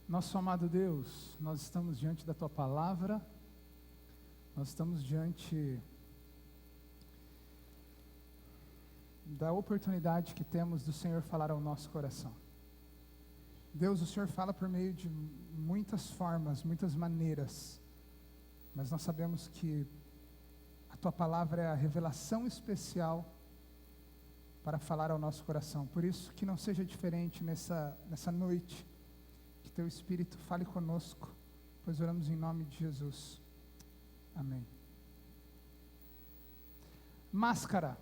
Nosso amado Deus, nós estamos diante da Tua Palavra, nós estamos diante da oportunidade que temos do Senhor falar ao nosso coração. Deus, o Senhor fala por meio de muitas formas, muitas maneiras, mas nós sabemos que a Tua Palavra é a revelação especial para falar ao nosso coração. Por isso que não seja diferente nessa noite, que Teu Espírito fale conosco, pois oramos em nome de Jesus. Amém. Máscara.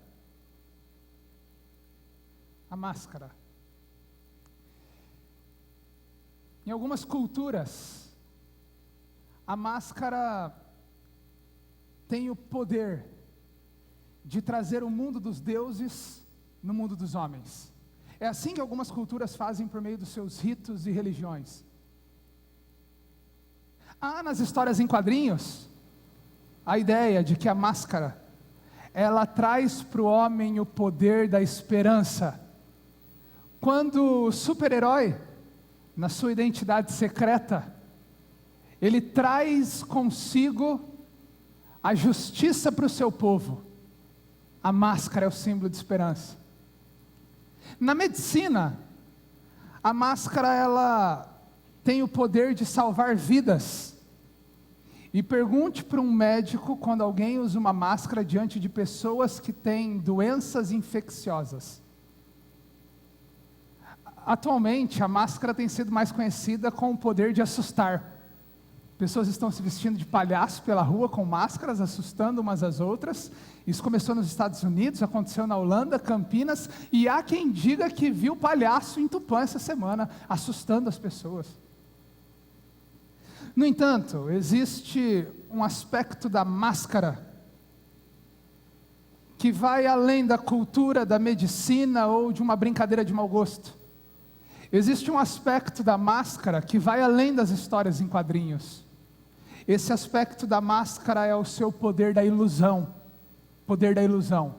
A máscara. Em algumas culturas, a máscara tem o poder de trazer o mundo dos deuses no mundo dos homens. É assim que algumas culturas fazem por meio dos seus ritos e religiões. Há nas histórias em quadrinhos a ideia de que a máscara, ela traz para o homem o poder da esperança. Quando o super-herói, na sua identidade secreta, ele traz consigo a justiça para o seu povo. A máscara é o símbolo de esperança. Na medicina, a máscara ela tem o poder de salvar vidas. E pergunte para um médico quando alguém usa uma máscara diante de pessoas que têm doenças infecciosas. Atualmente, a máscara tem sido mais conhecida com o poder de assustar. Pessoas estão se vestindo de palhaço pela rua com máscaras, assustando umas às outras. Isso começou nos Estados Unidos, aconteceu na Holanda, Campinas, e há quem diga que viu palhaço em Tupã essa semana, assustando as pessoas. No entanto, existe um aspecto da máscara que vai além da cultura, da medicina ou de uma brincadeira de mau gosto. Existe um aspecto da máscara que vai além das histórias em quadrinhos. Esse aspecto da máscara é o seu poder da ilusão. Poder da ilusão.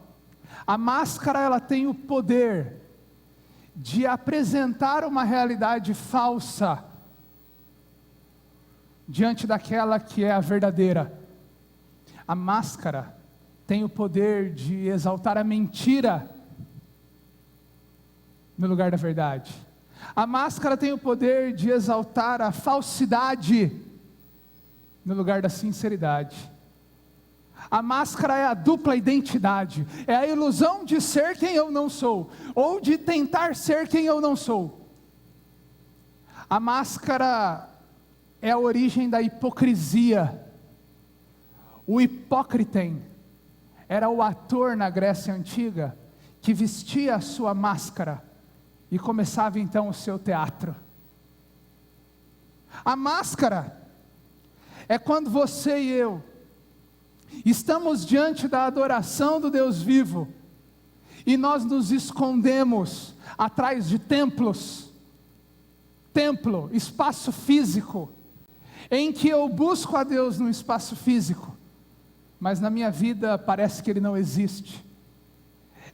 A máscara, ela tem o poder de apresentar uma realidade falsa diante daquela que é a verdadeira. A máscara tem o poder de exaltar a mentira no lugar da verdade. A máscara tem o poder de exaltar a falsidade no lugar da sinceridade. A máscara é a dupla identidade, é a ilusão de ser quem eu não sou, ou de tentar ser quem eu não sou. A máscara é a origem da hipocrisia. O hipócriten era o ator na Grécia Antiga que vestia a sua máscara e começava então o seu teatro. A máscara é quando você e eu estamos diante da adoração do Deus vivo e nós nos escondemos atrás de templos. Templo, espaço físico, em que eu busco a Deus no espaço físico, mas na minha vida parece que Ele não existe.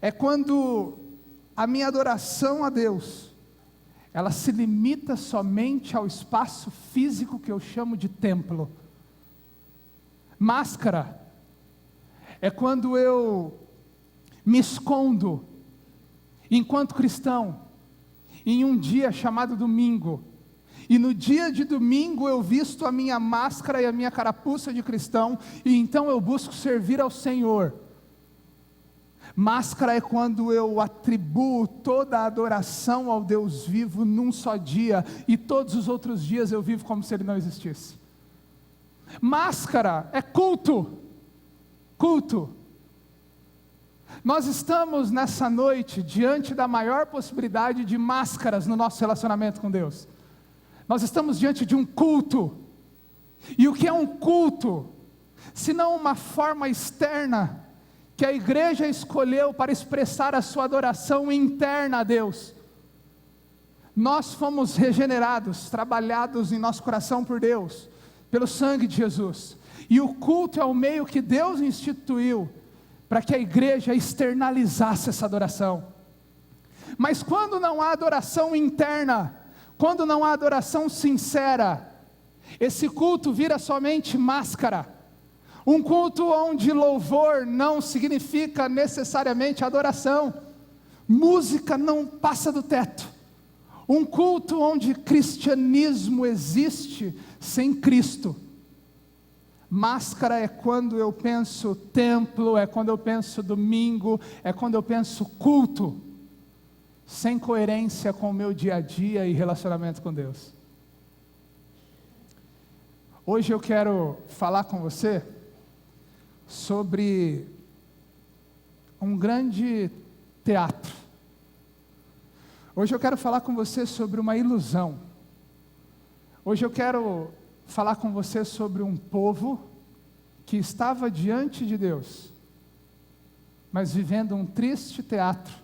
É quando a minha adoração a Deus, ela se limita somente ao espaço físico que eu chamo de templo. Máscara é quando eu me escondo, enquanto cristão, em um dia chamado domingo, e no dia de domingo eu visto a minha máscara e a minha carapuça de cristão, e então eu busco servir ao Senhor. Máscara é quando eu atribuo toda a adoração ao Deus vivo num só dia, e todos os outros dias eu vivo como se Ele não existisse. Máscara é culto. Culto. Nós estamos nessa noite diante da maior possibilidade de máscaras no nosso relacionamento com Deus. Nós estamos diante de um culto. E o que é um culto? Se não uma forma externa que a igreja escolheu para expressar a sua adoração interna a Deus. Nós fomos regenerados, trabalhados em nosso coração por Deus, pelo sangue de Jesus. E o culto é o meio que Deus instituiu para que a igreja externalizasse essa adoração. Mas quando não há adoração interna, Quando não há adoração sincera, esse culto vira somente máscara. Um culto onde louvor não significa necessariamente adoração. Música não passa do teto. Um culto onde cristianismo existe sem Cristo. Máscara é quando eu penso templo, é quando eu penso domingo, é quando eu penso culto, sem coerência com o meu dia a dia e relacionamento com Deus. Hoje eu quero falar com você sobre um grande teatro. Hoje eu quero falar com você sobre uma ilusão. Hoje eu quero falar com você sobre um povo que estava diante de Deus, mas vivendo um triste teatro,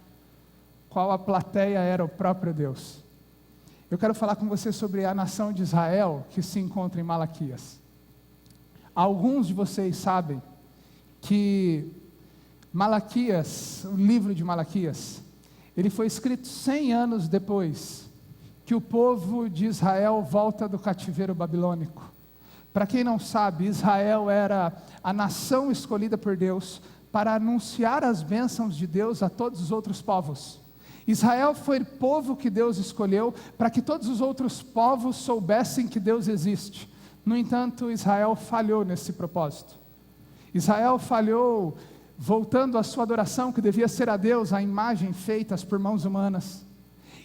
qual a plateia era o próprio Deus. Eu quero falar com você sobre a nação de Israel que se encontra em Malaquias. Alguns de vocês sabem que Malaquias, o livro de Malaquias, ele foi escrito 100 anos depois que o povo de Israel volta do cativeiro babilônico. Para quem não sabe, Israel era a nação escolhida por Deus para anunciar as bênçãos de Deus a todos os outros povos. Israel foi o povo que Deus escolheu para que todos os outros povos soubessem que Deus existe. No entanto, Israel falhou nesse propósito. Israel falhou voltando à sua adoração, que devia ser a Deus, a imagem feitas por mãos humanas.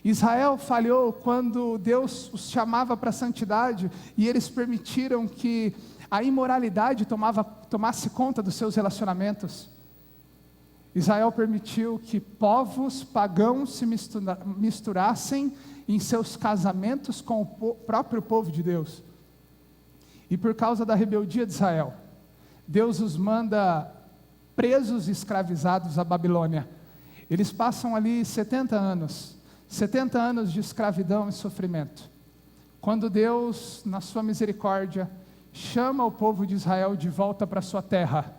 Israel falhou quando Deus os chamava para a santidade e eles permitiram que a imoralidade tomasse conta dos seus relacionamentos. Israel permitiu que povos pagãos se misturassem em seus casamentos com o próprio povo de Deus. E por causa da rebeldia de Israel, Deus os manda presos e escravizados à Babilônia. Eles passam ali 70 anos de escravidão e sofrimento. Quando Deus, na sua misericórdia, chama o povo de Israel de volta para sua terra.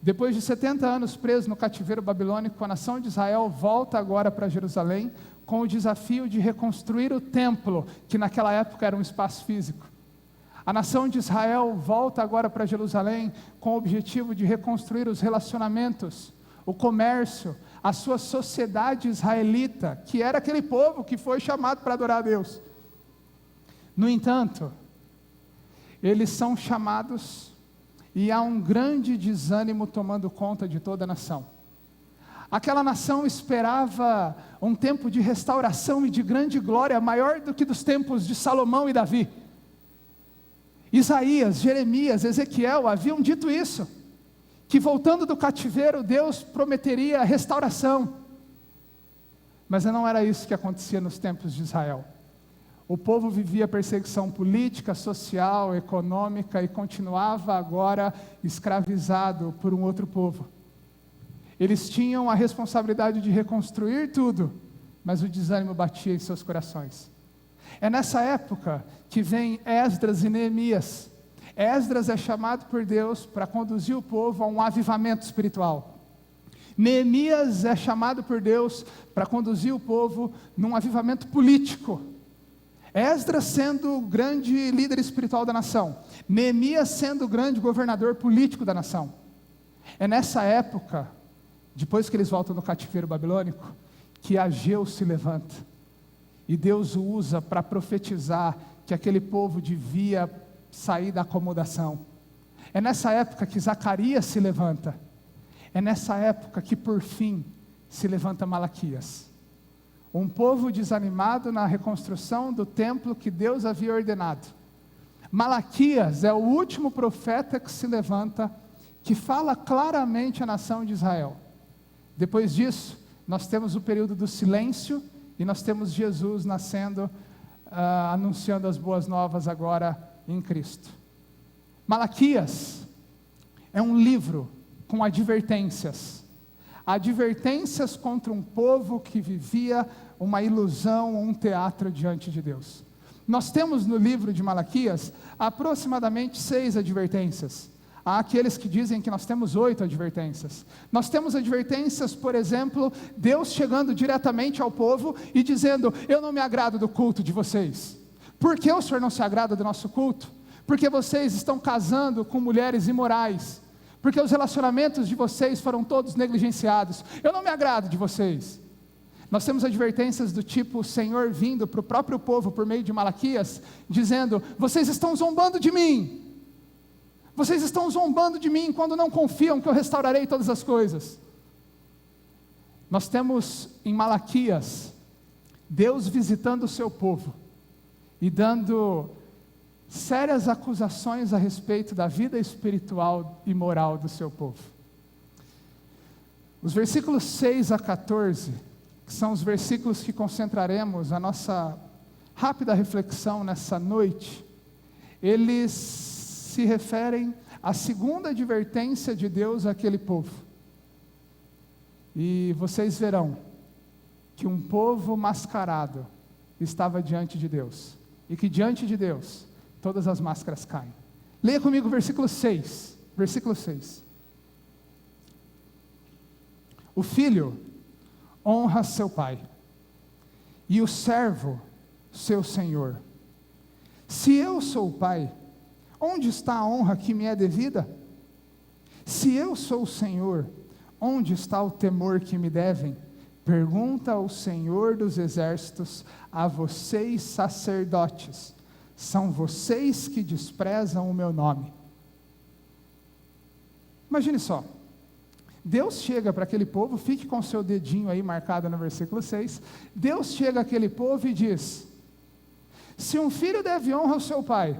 Depois de 70 anos presos no cativeiro babilônico, a nação de Israel volta agora para Jerusalém com o desafio de reconstruir o templo, que naquela época era um espaço físico. A nação de Israel volta agora para Jerusalém com o objetivo de reconstruir os relacionamentos, o comércio, a sua sociedade israelita, que era aquele povo que foi chamado para adorar a Deus. No entanto, eles são chamados e há um grande desânimo tomando conta de toda a nação. Aquela nação esperava um tempo de restauração e de grande glória, maior do que dos tempos de Salomão e Davi. Isaías, Jeremias, Ezequiel haviam dito isso, que voltando do cativeiro, Deus prometeria restauração. Mas não era isso que acontecia nos tempos de Israel. O povo vivia perseguição política, social, econômica e continuava agora escravizado por um outro povo. Eles tinham a responsabilidade de reconstruir tudo, mas o desânimo batia em seus corações. É nessa época que vem Esdras e Neemias. Esdras é chamado por Deus para conduzir o povo a um avivamento espiritual. Neemias é chamado por Deus para conduzir o povo num avivamento político. Esdras sendo o grande líder espiritual da nação, Neemias sendo o grande governador político da nação. É nessa época, depois que eles voltam do cativeiro babilônico, que Ageu se levanta. E Deus o usa para profetizar que aquele povo devia sair da acomodação. É nessa época que Zacarias se levanta. É nessa época que por fim se levanta Malaquias. Um povo desanimado na reconstrução do templo que Deus havia ordenado. Malaquias é o último profeta que se levanta, que fala claramente à nação de Israel. Depois disso, nós temos o período do silêncio e nós temos Jesus nascendo, anunciando as boas novas agora em Cristo. Malaquias é um livro com advertências. Advertências contra um povo que vivia uma ilusão, um teatro diante de Deus. Nós temos no livro de Malaquias aproximadamente 6 advertências. Há aqueles que dizem que nós temos 8 advertências. Nós temos advertências, por exemplo, Deus chegando diretamente ao povo e dizendo: eu não me agrado do culto de vocês. Por que o Senhor não se agrada do nosso culto? Porque vocês estão casando com mulheres imorais, porque os relacionamentos de vocês foram todos negligenciados. Eu não me agrado de vocês. Nós temos advertências do tipo: o Senhor vindo para o próprio povo por meio de Malaquias, dizendo: vocês estão zombando de mim. Vocês estão zombando de mim quando não confiam que eu restaurarei todas as coisas. Nós temos em Malaquias, Deus visitando o seu povo e dando sérias acusações a respeito da vida espiritual e moral do seu povo. Os versículos 6 a 14, que são os versículos que concentraremos a nossa rápida reflexão nessa noite, eles se referem à segunda advertência de Deus àquele povo. E vocês verão que um povo mascarado estava diante de Deus, e que diante de Deus todas as máscaras caem. Leia comigo o versículo 6. Versículo 6. O filho honra seu pai, e o servo seu senhor. Se eu sou o pai, onde está a honra que me é devida? Se eu sou o Senhor, onde está o temor que me devem? Pergunta ao Senhor dos exércitos, a vocês sacerdotes, são vocês que desprezam o meu nome. Imagine só, Deus chega para aquele povo, fique com o seu dedinho aí marcado no versículo 6, Deus chega àquele povo e diz: se um filho deve honra ao seu pai,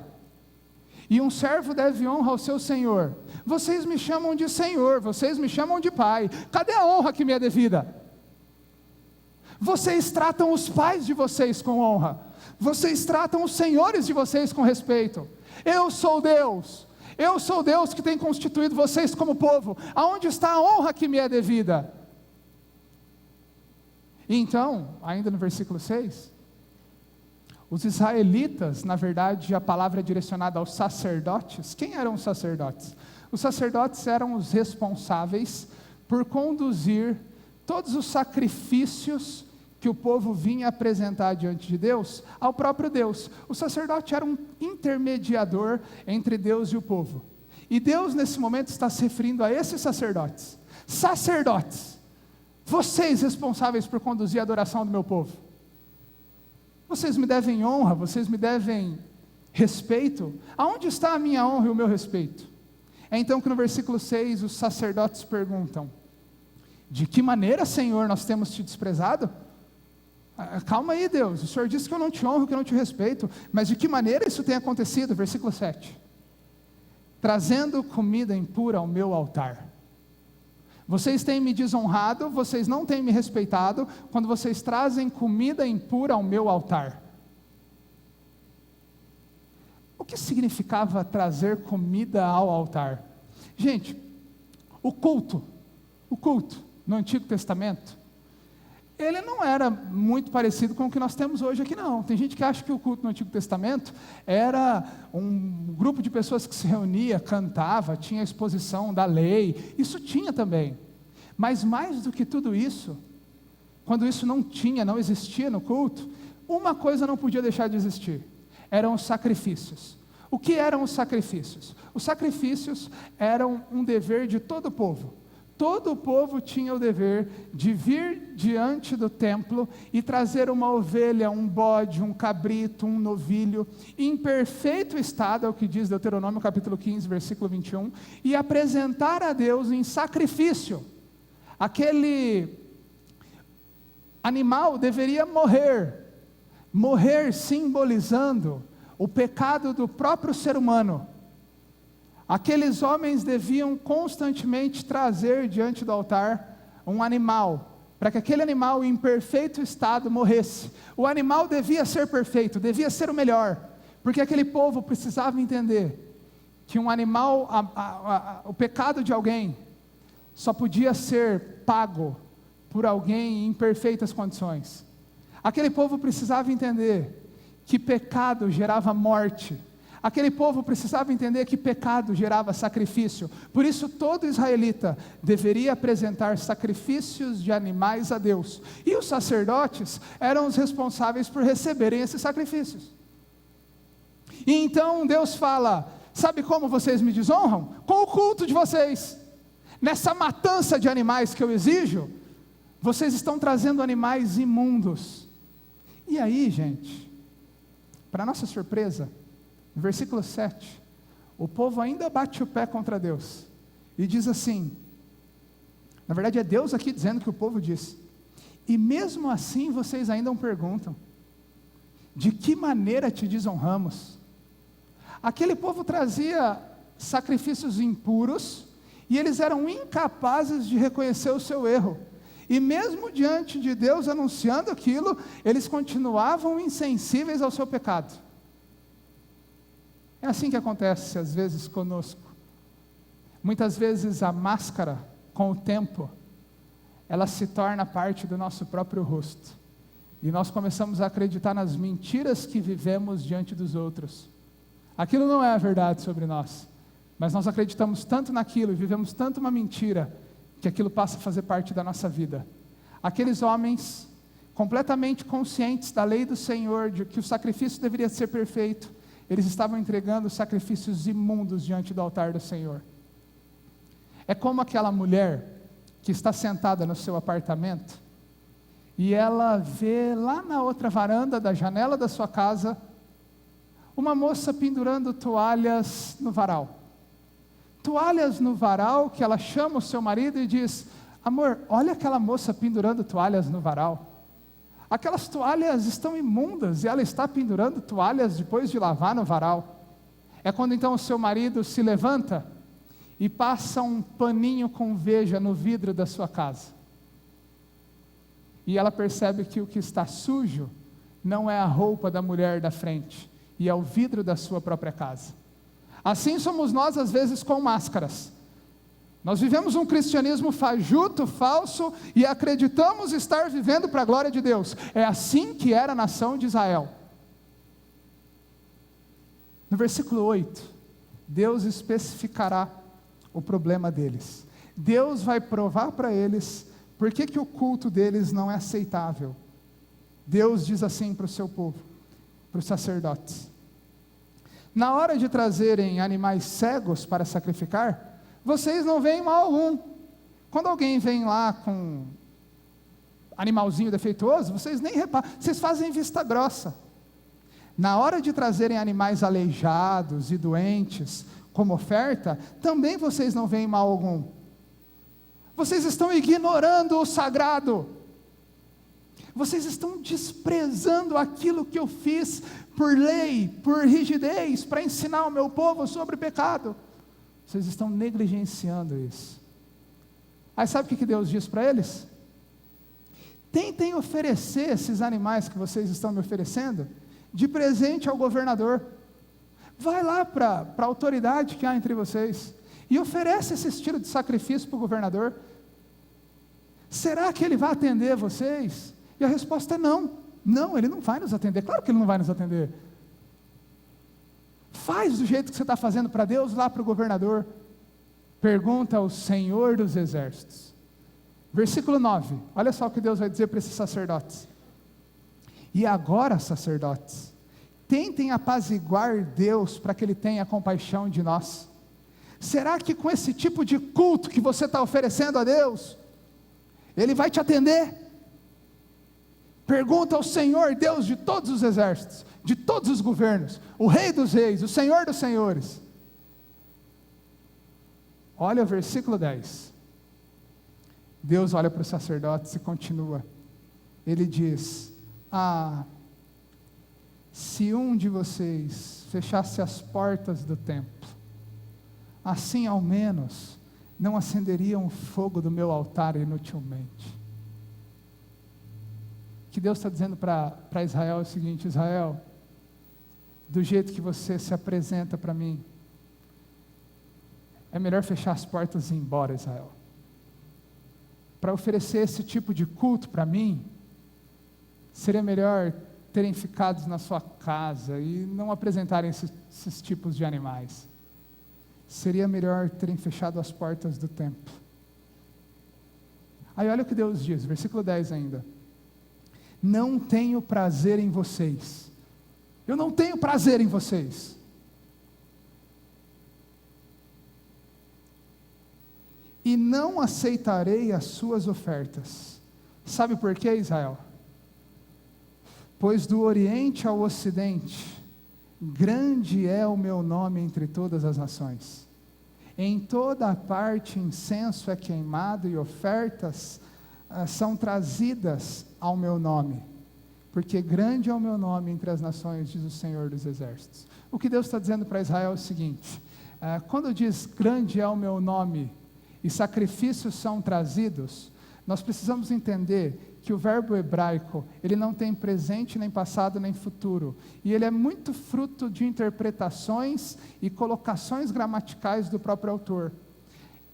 e um servo deve honra ao seu senhor, vocês me chamam de senhor, vocês me chamam de pai, cadê a honra que me é devida? Vocês tratam os pais de vocês com honra, vocês tratam os senhores de vocês com respeito. Eu sou Deus que tem constituído vocês como povo, aonde está a honra que me é devida? E então, ainda no versículo 6, os israelitas, na verdade a palavra é direcionada aos sacerdotes. Quem eram os sacerdotes? Os sacerdotes eram os responsáveis por conduzir todos os sacrifícios que o povo vinha apresentar diante de Deus, ao próprio Deus. O sacerdote era um intermediador entre Deus e o povo. E Deus nesse momento está se referindo a esses sacerdotes. Sacerdotes, vocês responsáveis por conduzir a adoração do meu povo. Vocês me devem honra, vocês me devem respeito. Aonde está a minha honra e o meu respeito? É então que no versículo 6 os sacerdotes perguntam: de que maneira, Senhor, nós temos te desprezado? Calma aí, Deus, o Senhor disse que eu não te honro, que eu não te respeito, mas de que maneira isso tem acontecido? Versículo 7. Trazendo comida impura ao meu altar. Vocês têm me desonrado, vocês não têm me respeitado, quando vocês trazem comida impura ao meu altar. O que significava trazer comida ao altar? Gente, o culto no Antigo Testamento, ele não era muito parecido com o que nós temos hoje aqui, não. Tem gente que acha que o culto no Antigo Testamento era um grupo de pessoas que se reunia, cantava, tinha a exposição da lei. Isso tinha também. Mas mais do que tudo isso, quando isso não existia no culto, uma coisa não podia deixar de existir: eram os sacrifícios. O que eram os sacrifícios? Os sacrifícios eram um dever de todo o povo. Todo o povo tinha o dever de vir diante do templo e trazer uma ovelha, um bode, um cabrito, um novilho, em perfeito estado, é o que diz Deuteronômio capítulo 15, versículo 21, e apresentar a Deus em sacrifício. Aquele animal deveria morrer simbolizando o pecado do próprio ser humano. Aqueles homens deviam constantemente trazer diante do altar um animal, para que aquele animal em perfeito estado morresse. O animal devia ser perfeito, devia ser o melhor, porque aquele povo precisava entender que um animal, o pecado de alguém, só podia ser pago por alguém em perfeitas condições. Aquele povo precisava entender que pecado gerava morte. Aquele povo precisava entender que pecado gerava sacrifício. Por isso todo israelita deveria apresentar sacrifícios de animais a Deus. E os sacerdotes eram os responsáveis por receberem esses sacrifícios. E então Deus fala: sabe como vocês me desonram? Com o culto de vocês. Nessa matança de animais que eu exijo, vocês estão trazendo animais imundos. E aí, gente, para nossa surpresa, no versículo 7, o povo ainda bate o pé contra Deus, e diz assim, na verdade é Deus aqui dizendo que o povo diz: e mesmo assim vocês ainda perguntam, de que maneira te desonramos? Aquele povo trazia sacrifícios impuros, e eles eram incapazes de reconhecer o seu erro, e mesmo diante de Deus anunciando aquilo, eles continuavam insensíveis ao seu pecado. É assim que acontece às vezes conosco. Muitas vezes a máscara, com o tempo, ela se torna parte do nosso próprio rosto, e nós começamos a acreditar nas mentiras que vivemos diante dos outros. Aquilo não é a verdade sobre nós, mas nós acreditamos tanto naquilo e vivemos tanto uma mentira, que aquilo passa a fazer parte da nossa vida. Aqueles homens, completamente conscientes da lei do Senhor, de que o sacrifício deveria ser perfeito, eles estavam entregando sacrifícios imundos diante do altar do Senhor. É como aquela mulher que está sentada no seu apartamento, e ela vê lá na outra varanda da janela da sua casa, uma moça pendurando toalhas no varal. Toalhas no varal, que ela chama o seu marido e diz: amor, olha aquela moça pendurando toalhas no varal. Aquelas toalhas estão imundas, e ela está pendurando toalhas depois de lavar no varal. É quando então o seu marido se levanta e passa um paninho com veja no vidro da sua casa. E ela percebe que o que está sujo não é a roupa da mulher da frente, e é o vidro da sua própria casa. Assim somos nós às vezes com máscaras. Nós vivemos um cristianismo fajuto, falso, e acreditamos estar vivendo para a glória de Deus. É assim que era a nação de Israel. No versículo 8, Deus especificará o problema deles. Deus vai provar para eles por que o culto deles não é aceitável. Deus diz assim para o seu povo, para os sacerdotes: na hora de trazerem animais cegos para sacrificar, vocês não veem mal algum. Quando alguém vem lá com animalzinho defeituoso, vocês nem reparam, vocês fazem vista grossa. Na hora de trazerem animais aleijados e doentes como oferta, também vocês não veem mal algum. Vocês estão ignorando o sagrado. Vocês estão desprezando aquilo que eu fiz por lei, por rigidez, para ensinar o meu povo sobre pecado. Vocês estão negligenciando isso. Aí sabe o que Deus diz para eles? Tentem oferecer esses animais que vocês estão me oferecendo de presente ao governador. Vai lá para a autoridade que há entre vocês e oferece esse estilo de sacrifício para o governador. Será que ele vai atender vocês? E a resposta é não. Não, ele não vai nos atender. Claro que ele não vai nos atender. Faz do jeito que você está fazendo para Deus lá para o governador. Pergunta ao Senhor dos Exércitos. Versículo 9. Olha só o que Deus vai dizer para esses sacerdotes. E agora, sacerdotes, tentem apaziguar Deus para que Ele tenha compaixão de nós. Será que com esse tipo de culto que você está oferecendo a Deus, Ele vai te atender? Pergunta ao Senhor, Deus de todos os exércitos, de todos os governos, o Rei dos reis, o Senhor dos senhores. Olha o versículo 10. Deus olha para os sacerdotes e continua. Ele diz: se um de vocês fechasse as portas do templo, assim ao menos não acenderiam o fogo do meu altar inutilmente. O que Deus está dizendo para Israel é o seguinte: Israel, do jeito que você se apresenta para mim, é melhor fechar as portas e ir embora, Israel. Para oferecer esse tipo de culto para mim, seria melhor terem ficado na sua casa e não apresentarem esses tipos de animais. Seria melhor terem fechado as portas do templo. Aí olha o que Deus diz, versículo 10 ainda. Não tenho prazer em vocês. Eu não tenho prazer em vocês. E não aceitarei as suas ofertas. Sabe por quê, Israel? Pois do Oriente ao Ocidente, grande é o meu nome entre todas as nações. Em toda parte incenso é queimado e ofertas são trazidas ao meu nome. Porque grande é o meu nome entre as nações, diz o Senhor dos Exércitos. O que Deus está dizendo para Israel é o seguinte, quando diz grande é o meu nome, e sacrifícios são trazidos, nós precisamos entender que o verbo hebraico, ele não tem presente, nem passado, nem futuro, e ele é muito fruto de interpretações e colocações gramaticais do próprio autor.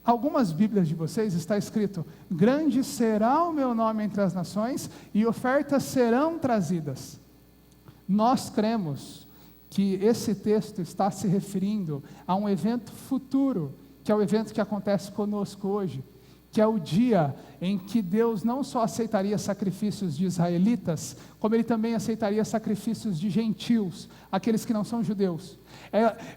Algumas Bíblias de vocês está escrito, grande será o meu nome entre as nações, e ofertas serão trazidas. Nós cremos que esse texto está se referindo a um evento futuro, que é o evento que acontece conosco hoje, que é o dia em que Deus não só aceitaria sacrifícios de israelitas, como Ele também aceitaria sacrifícios de gentios, aqueles que não são judeus.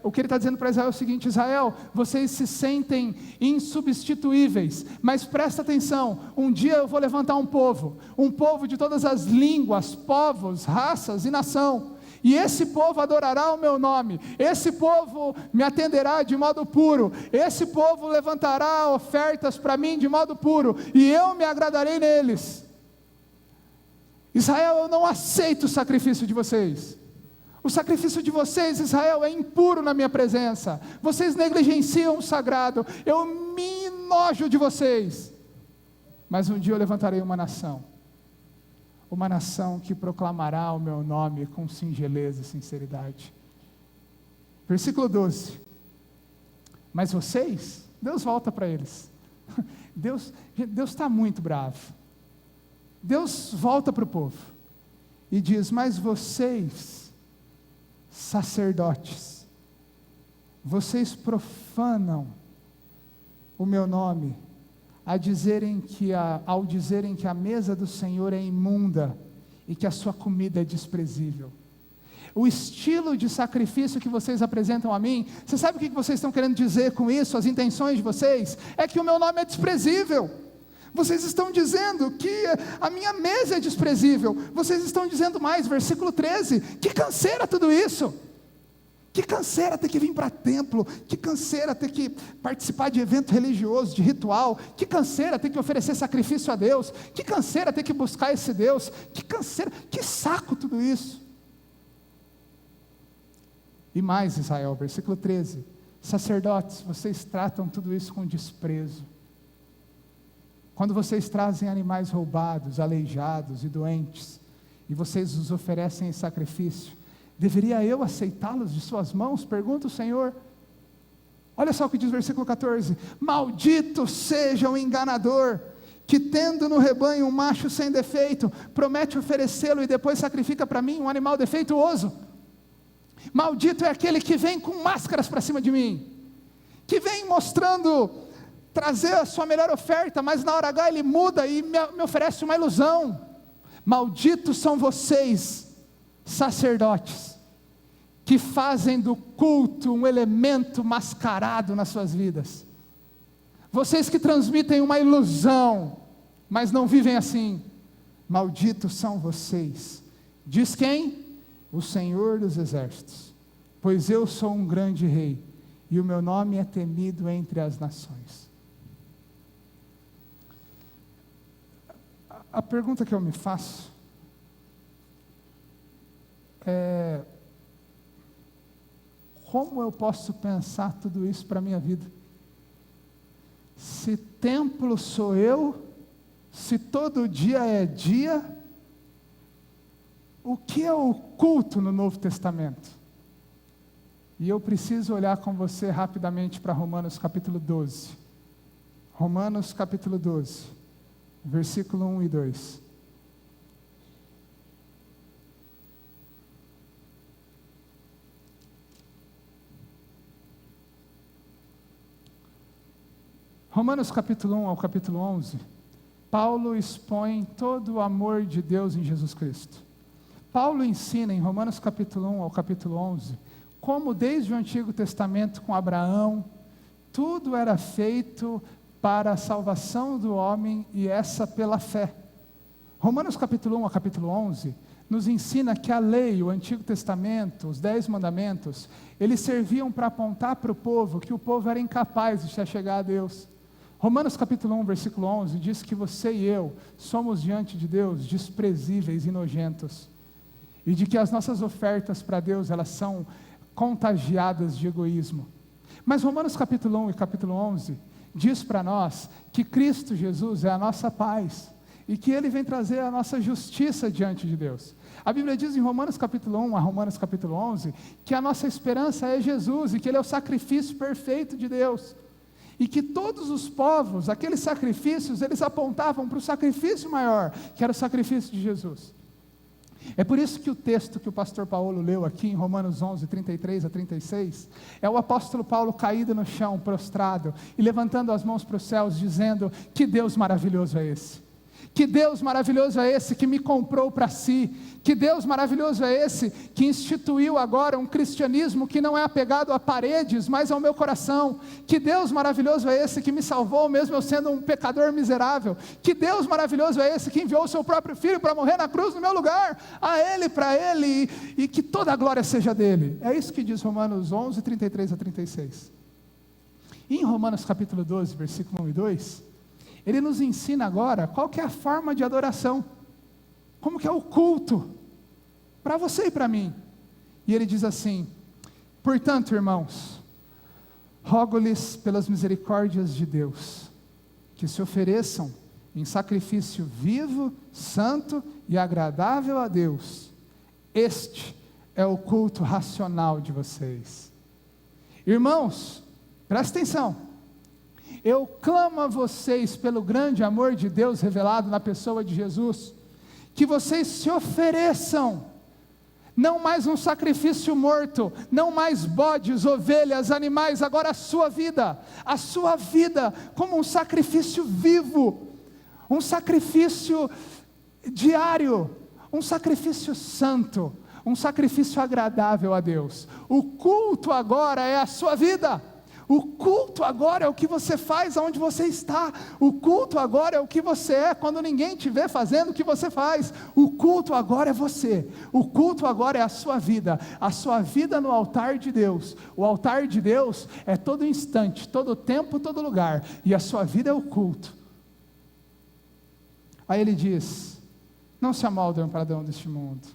O que Ele está dizendo para Israel é o seguinte, Israel, vocês se sentem insubstituíveis, mas presta atenção, um dia eu vou levantar um povo de todas as línguas, povos, raças e nação, e esse povo adorará o meu nome, esse povo me atenderá de modo puro, esse povo levantará ofertas para mim de modo puro, e eu me agradarei neles. Israel, eu não aceito o sacrifício de vocês. O sacrifício de vocês, Israel, é impuro na minha presença. Vocês negligenciam o sagrado. Eu me enojo de vocês. Mas um dia eu levantarei uma nação que proclamará o meu nome com singeleza e sinceridade. Versículo 12. Mas vocês, Deus volta para eles. Deus está muito bravo. Deus volta para o povo e diz, mas vocês, sacerdotes, vocês profanam o meu nome, ao dizerem que a mesa do Senhor é imunda e que a sua comida é desprezível. O estilo de sacrifício que vocês apresentam a mim, você sabe o que vocês estão querendo dizer com isso? As intenções de vocês? É que o meu nome é desprezível. Vocês estão dizendo que a minha mesa é desprezível. Vocês estão dizendo mais, versículo 13, que canseira tudo isso. Que canseira ter que vir para templo, que canseira ter que participar de evento religioso, de ritual, que canseira ter que oferecer sacrifício a Deus, que canseira ter que buscar esse Deus, que canseira, que saco tudo isso. E mais, Israel, versículo 13, sacerdotes, vocês tratam tudo isso com desprezo. Quando vocês trazem animais roubados, aleijados e doentes, e vocês os oferecem em sacrifício, deveria eu aceitá-los de suas mãos? Pergunta o Senhor. Olha só o que diz o versículo 14, maldito seja o enganador, que tendo no rebanho um macho sem defeito, promete oferecê-lo e depois sacrifica para mim um animal defeituoso. Maldito é aquele que vem com máscaras para cima de mim, que vem mostrando, trazer a sua melhor oferta, mas na hora H ele muda e me oferece uma ilusão. Malditos são vocês, sacerdotes, que fazem do culto um elemento mascarado nas suas vidas. Vocês que transmitem uma ilusão, mas não vivem assim. Malditos são vocês. Diz quem? O Senhor dos Exércitos. Pois eu sou um grande rei, e o meu nome é temido entre as nações. A pergunta que eu me faço é: como eu posso pensar tudo isso para a minha vida? Se templo sou eu, se todo dia é dia, o que é o culto no Novo Testamento? E eu preciso olhar com você rapidamente para Romanos capítulo 12. Romanos capítulo 12. Versículo 1 e 2. Romanos capítulo 1 ao capítulo 11, Paulo expõe todo o amor de Deus em Jesus Cristo. Paulo ensina em Romanos capítulo 1 ao capítulo 11, como desde o Antigo Testamento com Abraão, tudo era feito para a salvação do homem e essa pela fé. Romanos capítulo 1 ao capítulo 11 nos ensina que a lei, o Antigo Testamento, os 10 mandamentos, eles serviam para apontar para o povo que o povo era incapaz de se chegar a Deus. Romanos capítulo 1, versículo 11, diz que você e eu somos diante de Deus desprezíveis e nojentos, e de que as nossas ofertas para Deus, elas são contagiadas de egoísmo. Mas Romanos capítulo 1 e capítulo 11, diz para nós que Cristo Jesus é a nossa paz, e que Ele vem trazer a nossa justiça diante de Deus. A Bíblia diz em Romanos capítulo 1 a Romanos capítulo 11, que a nossa esperança é Jesus, e que Ele é o sacrifício perfeito de Deus. E que todos os povos, aqueles sacrifícios, eles apontavam para o sacrifício maior, que era o sacrifício de Jesus. É por isso que o texto que o pastor Paulo leu aqui em Romanos 11, 33 a 36, é o apóstolo Paulo caído no chão, prostrado, e levantando as mãos para os céus, dizendo: que Deus maravilhoso é esse! Que Deus maravilhoso é esse que me comprou para si, que Deus maravilhoso é esse que instituiu agora um cristianismo que não é apegado a paredes, mas ao meu coração, que Deus maravilhoso é esse que me salvou mesmo eu sendo um pecador miserável, que Deus maravilhoso é esse que enviou o seu próprio Filho para morrer na cruz no meu lugar, a Ele, para Ele, e que toda a glória seja dEle. É isso que diz Romanos 11, 33 a 36. E em Romanos capítulo 12, versículo 1 e 2, ele nos ensina agora qual que é a forma de adoração, como que é o culto, para você e para mim. E ele diz assim: portanto, irmãos, rogo-lhes pelas misericórdias de Deus, que se ofereçam em sacrifício vivo, santo e agradável a Deus. Este é o culto racional de vocês. Irmãos, presta atenção. Eu clamo a vocês pelo grande amor de Deus revelado na pessoa de Jesus, que vocês se ofereçam, não mais um sacrifício morto, não mais bodes, ovelhas, animais, agora a sua vida como um sacrifício vivo, um sacrifício diário, um sacrifício santo, um sacrifício agradável a Deus. O culto agora é a sua vida. O culto agora é o que você faz aonde você está. O culto agora é o que você é quando ninguém te vê fazendo o que você faz. O culto agora é você. O culto agora é a sua vida no altar de Deus. O altar de Deus é todo instante, todo tempo, todo lugar, e a sua vida é o culto. Aí ele diz: não se amoldem ao padrão deste mundo,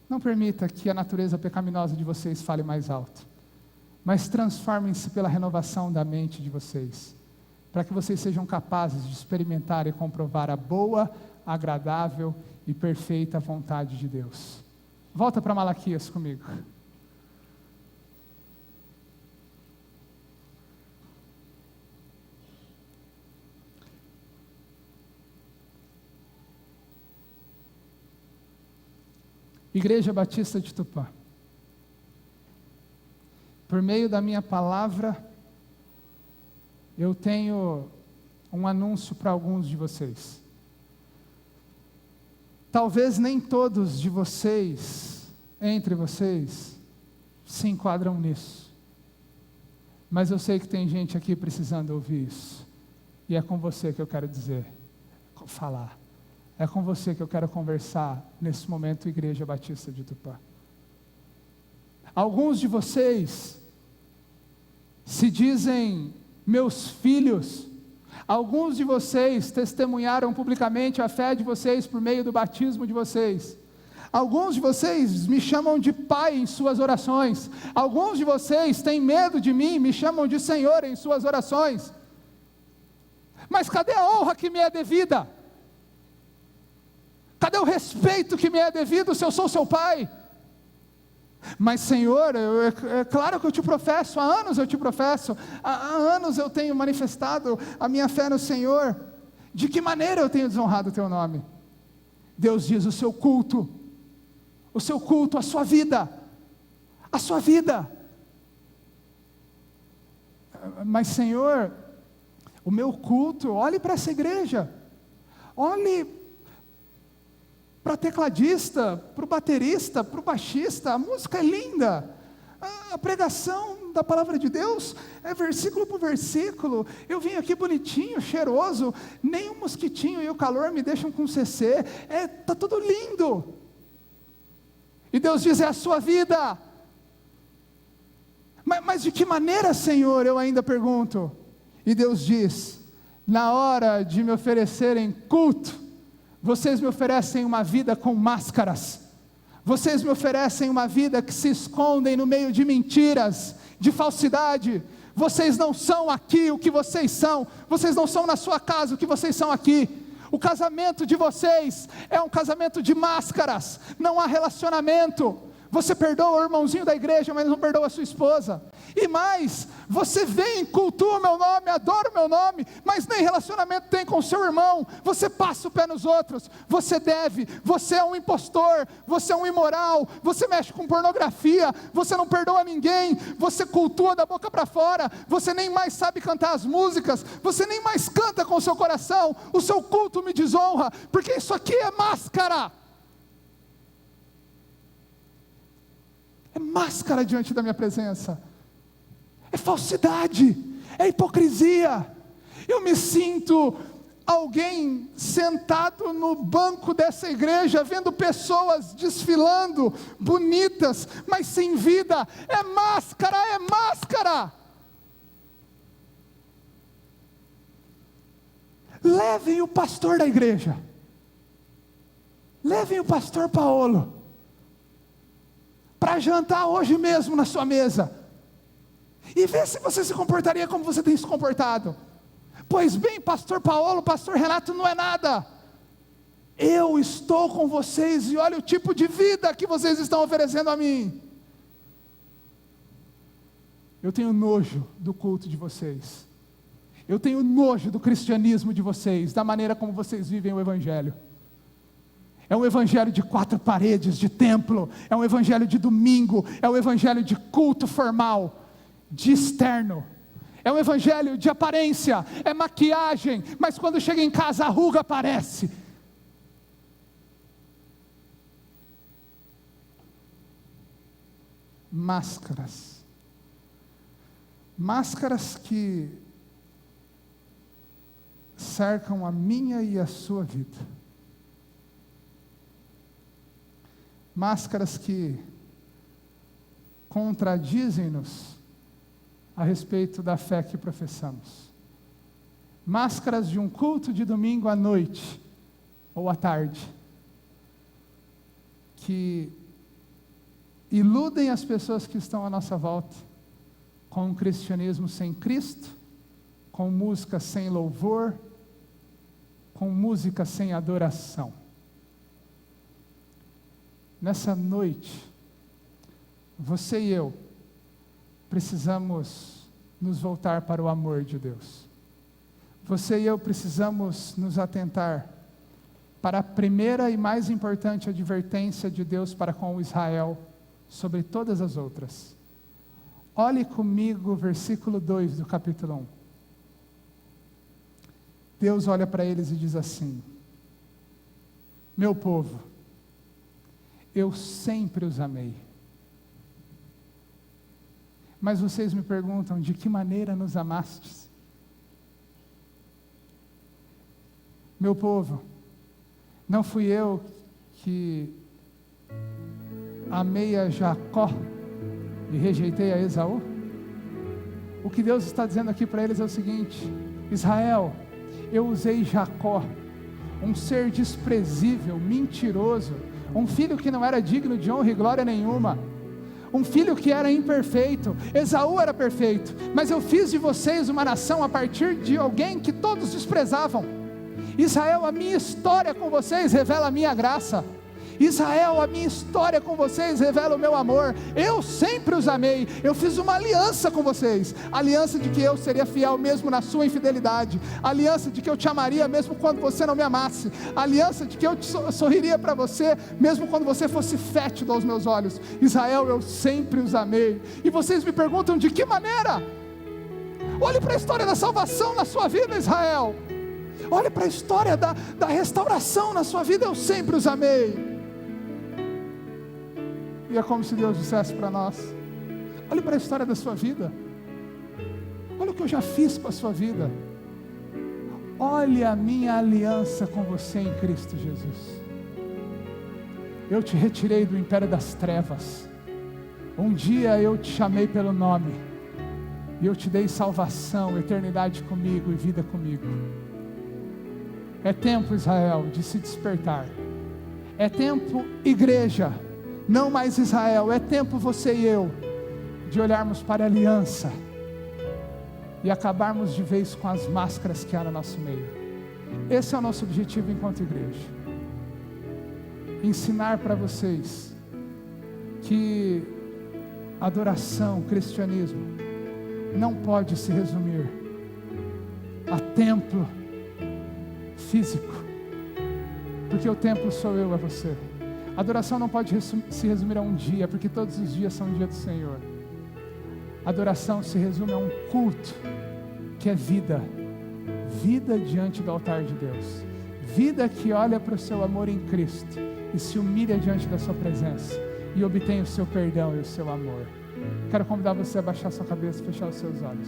não permita que a natureza pecaminosa de vocês fale mais alto, mas transformem-se pela renovação da mente de vocês, para que vocês sejam capazes de experimentar e comprovar a boa, agradável e perfeita vontade de Deus. Volta para Malaquias comigo. Igreja Batista de Tupã, por meio da minha palavra, eu tenho um anúncio para alguns de vocês. Talvez nem todos de vocês, entre vocês, se enquadram nisso, mas eu sei que tem gente aqui precisando ouvir isso, e é com você que eu quero falar, é com você que eu quero conversar nesse momento, Igreja Batista de Tupã. Alguns de vocês se dizem meus filhos, alguns de vocês testemunharam publicamente a fé de vocês por meio do batismo de vocês, alguns de vocês me chamam de pai em suas orações, alguns de vocês têm medo de mim, me chamam de Senhor em suas orações, mas cadê a honra que me é devida? Cadê o respeito que me é devido se eu sou seu pai? Mas Senhor, é claro que eu te professo, há anos eu te professo, há anos eu tenho manifestado a minha fé no Senhor. De que maneira eu tenho desonrado o teu nome? Deus diz: o seu culto, a sua vida, Mas Senhor, o meu culto, olhe para essa igreja, olhe para o tecladista, para o baterista, para o baixista, a música é linda, a pregação da palavra de Deus é versículo por versículo, eu vim aqui bonitinho, cheiroso, nem um mosquitinho e o calor me deixam com CC, está tudo lindo, e Deus diz, é a sua vida, mas de que maneira, Senhor, eu ainda pergunto, e Deus diz, na hora de me oferecerem culto, vocês me oferecem uma vida com máscaras, vocês me oferecem uma vida que se escondem no meio de mentiras, de falsidade, vocês não são aqui o que vocês não são na sua casa o que vocês são aqui, o casamento de vocês é um casamento de máscaras, não há relacionamento, você perdoa o irmãozinho da igreja, mas não perdoa a sua esposa, e mais, você vem, cultua o meu nome, adora o meu nome, mas nem relacionamento tem com o seu irmão, você passa o pé nos outros, você deve, você é um impostor, você é um imoral, você mexe com pornografia, você não perdoa ninguém, você cultua da boca para fora, você nem mais sabe cantar as músicas, você nem mais canta com o seu coração, o seu culto me desonra, porque isso aqui é máscara, é máscara diante da minha presença, é falsidade, é hipocrisia, eu me sinto alguém sentado no banco dessa igreja, vendo pessoas desfilando, bonitas, mas sem vida, é máscara, é máscara, levem o pastor da igreja, levem o pastor Paulo, para jantar hoje mesmo na sua mesa, e vê se você se comportaria como você tem se comportado. Pois bem, pastor Paulo, pastor Renato, não é nada, eu estou com vocês, e olha o tipo de vida que vocês estão oferecendo a mim, eu tenho nojo do culto de vocês, eu tenho nojo do cristianismo de vocês, da maneira como vocês vivem o evangelho, é um evangelho de 4 paredes, de templo, é um evangelho de domingo, é um evangelho de culto formal, de externo, é um evangelho de aparência, é maquiagem, mas quando chega em casa a ruga aparece, máscaras que cercam a minha e a sua vida, máscaras que contradizem-nos a respeito da fé que professamos, máscaras de um culto de domingo à noite, ou à tarde, que iludem as pessoas que estão à nossa volta, com um cristianismo sem Cristo, com música sem louvor, com música sem adoração. Nessa noite, você e eu precisamos nos voltar para o amor de Deus. Você e eu precisamos nos atentar para a primeira e mais importante advertência de Deus para com Israel, sobre todas as outras. Olhe comigo o versículo 2 do capítulo 1. Deus olha para eles e diz assim: meu povo, eu sempre os amei. Mas vocês me perguntam, de que maneira nos amastes? Meu povo, não fui eu que amei a Jacó e rejeitei a Esaú? O que Deus está dizendo aqui para eles é o seguinte: Israel, eu usei Jacó, um ser desprezível, mentiroso, um filho que não era digno de honra e glória nenhuma, um filho que era imperfeito. Esaú era perfeito, mas eu fiz de vocês uma nação a partir de alguém que todos desprezavam. Israel, a minha história com vocês revela a minha graça. Israel, a minha história com vocês revela o meu amor. Eu sempre os amei. Eu fiz uma aliança com vocês, aliança de que eu seria fiel mesmo na sua infidelidade, aliança de que eu te amaria mesmo quando você não me amasse, aliança de que eu sorriria para você mesmo quando você fosse fétido aos meus olhos. Israel, eu sempre os amei. E vocês me perguntam, de que maneira? Olhe para a história da salvação na sua vida, Israel. Olhe para a história da restauração na sua vida. Eu sempre os amei. E é como se Deus dissesse para nós: olhe para a história da sua vida. Olha o que eu já fiz com a sua vida. Olhe a minha aliança com você em Cristo Jesus. Eu te retirei do império das trevas. Um dia eu te chamei pelo nome. E eu te dei salvação, eternidade comigo e vida comigo. É tempo, Israel, de se despertar. É tempo, igreja, não mais Israel. É tempo, você e eu, de olharmos para a aliança e acabarmos de vez com as máscaras que há no nosso meio. Esse é o nosso objetivo enquanto igreja. Ensinar para vocês que adoração, cristianismo, não pode se resumir a templo físico, porque o templo sou eu, é você. Adoração não pode se resumir a um dia, porque todos os dias são o dia do Senhor. Adoração se resume a um culto, que é vida, vida diante do altar de Deus, vida que olha para o seu amor em Cristo, e se humilha diante da sua presença, e obtém o seu perdão e o seu amor. Quero convidar você a baixar sua cabeça e fechar os seus olhos.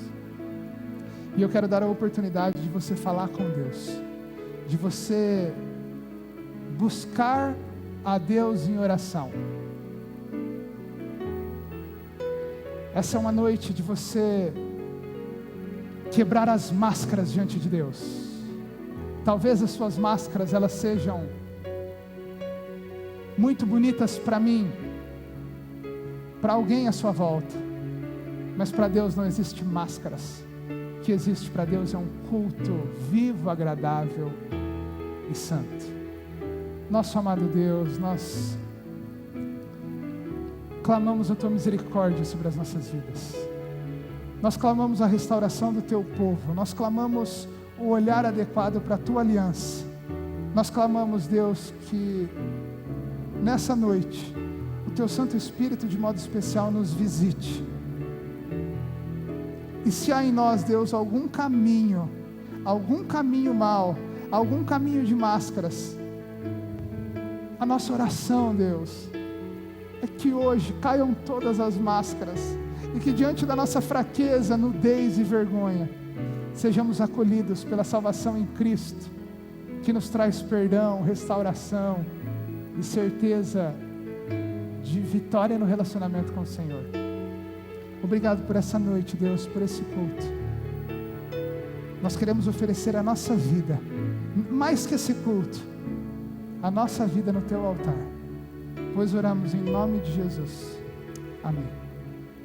E eu quero dar a oportunidade de você falar com Deus, de você buscar a Deus em oração. Essa é uma noite de você quebrar as máscaras diante de Deus. Talvez as suas máscaras, elas sejam muito bonitas para mim, para alguém à sua volta, mas para Deus não existe máscaras. O que existe para Deus é um culto vivo, agradável e santo. Nosso amado Deus, nós clamamos a Tua misericórdia sobre as nossas vidas. Nós clamamos a restauração do Teu povo. Nós clamamos o olhar adequado para a Tua aliança. Nós clamamos, Deus, que nessa noite o Teu Santo Espírito de modo especial nos visite. E se há em nós, Deus, algum caminho mau, algum caminho de máscaras, a nossa oração, Deus, é que hoje caiam todas as máscaras e que diante da nossa fraqueza, nudez e vergonha, sejamos acolhidos pela salvação em Cristo, que nos traz perdão, restauração e certeza de vitória no relacionamento com o Senhor. Obrigado por essa noite, Deus, por esse culto. Nós queremos oferecer a nossa vida, mais que esse culto, a nossa vida no Teu altar, pois oramos em nome de Jesus. Amém.